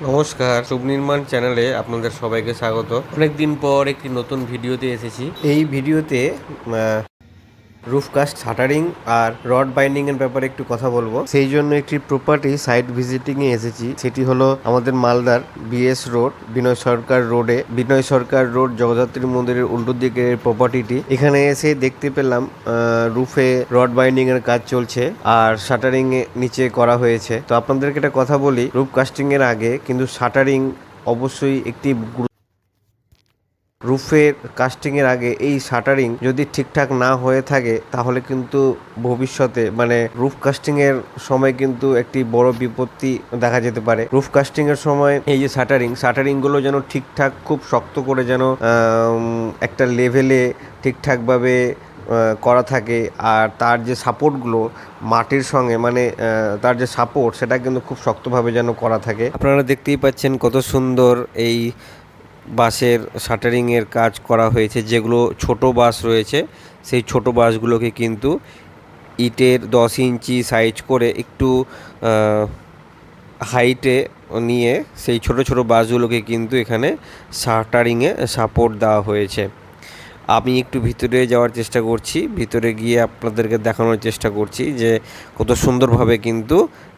নমস্কার, শুভ নির্মাণ চ্যানেলে আপনাদের সবাইকে স্বাগত। অনেকদিন পর একটি নতুন ভিডিওতে এসেছি। এই ভিডিওতে রুফকাস্ট শাটারিং আর রড বাইন্ডিং এর ব্যাপারে একটু কথা বলবো। সেই জন্য একটি প্রপার্টি সাইট ভিজিটিং এ এসেছি। সেটি হলো আমাদের মালদার বিএস রোড, বিনয় সরকার রোড জগদ্ধাত্রী মন্দিরের উল্টো দিকে প্রপার্টিটি। এখানে এসে দেখতে পেলাম রুফে রড বাইন্ডিং এর কাজ চলছে আর শাটারিং এ নিচে করা হয়েছে। তো আপনাদেরকে একটা কথা বলি, রুফ কাস্টিং এর আগে কিন্তু শাটারিং অবশ্যই একটি রুফের কাস্টিংয়ের আগে এই শাটারিং যদি ঠিকঠাক না হয়ে থাকে তাহলে কিন্তু ভবিষ্যতে রুফ কাস্টিংয়ের সময় কিন্তু একটি বড় বিপত্তি দেখা যেতে পারে। রুফ কাস্টিংয়ের সময় এই যে শাটারিংগুলো যেন ঠিকঠাক খুব শক্ত করে যেন একটা লেভেলে ঠিকঠাকভাবে করা থাকে। আর তার যে সাপোর্টগুলো মাটির সঙ্গে তার যে সাপোর্ট সেটা কিন্তু খুব শক্তভাবে যেন করা থাকে। আপনারা দেখতেই পাচ্ছেন কত সুন্দর এই বাঁশের শাটারিংয়ের কাজ করা হয়েছে। যেগুলো ছোট বাঁশ রয়েছে সেই ছোট বাঁশগুলোকে কিন্তু ইটের 10 ইঞ্চি সাইজ করে একটু হাইটে নিয়ে সেই ছোট ছোট বাঁশগুলোকে কিন্তু এখানে শাটারিংয়ে সাপোর্ট দেওয়া হয়েছে। আমি একটু ভিতরে যাওয়ার চেষ্টা করছি, ভিতরে গিয়ে আপনাদেরকে দেখানোর চেষ্টা করছি যে কত সুন্দরভাবে কিন্তু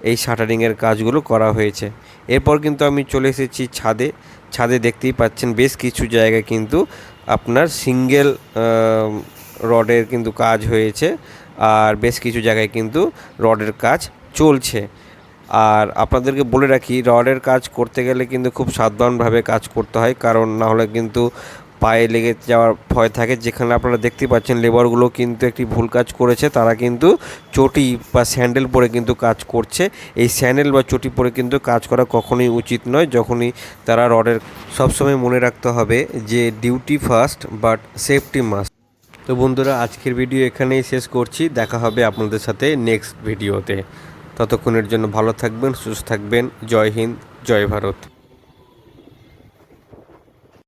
এই শাটারিংয়ের কাজগুলো করা হয়েছে। এরপর কিন্তু আমি চলে এসেছি ছাদে দেখতেই পাচ্ছেন বেশ কিছু জায়গায় কিন্তু আপনার সিঙ্গেল রডের কিন্তু কাজ হয়েছে আর বেশ কিছু জায়গায় কিন্তু রডের কাজ চলছে। আর আপনাদেরকে বলে রাখি, রডের কাজ করতে গেলে কিন্তু খুব সাবধানভাবে কাজ করতে হয়, কারণ না হলে কিন্তু পায়ে লেগে যাওয়ার ভয় থাকে। যেখানে আপনারা দেখতে পাচ্ছেন লেবারগুলো কিন্তু একটি ভুল কাজ করেছে, তারা কিন্তু চটি বা স্যান্ডেল পরে কিন্তু কাজ করছে। এই স্যান্ডেল বা চটি পরে কিন্তু কাজ করা কখনোই উচিত নয় যখনই তারা রডের। সবসময় মনে রাখতে হবে যে duty first but safety must. তো বন্ধুরা, আজকের ভিডিও এখানেই শেষ করছি। দেখা হবে আপনাদের সাথে নেক্সট ভিডিওতে। ততক্ষণের জন্য ভালো থাকবেন, সুস্থ থাকবেন। জয় হিন্দ, জয় ভারত।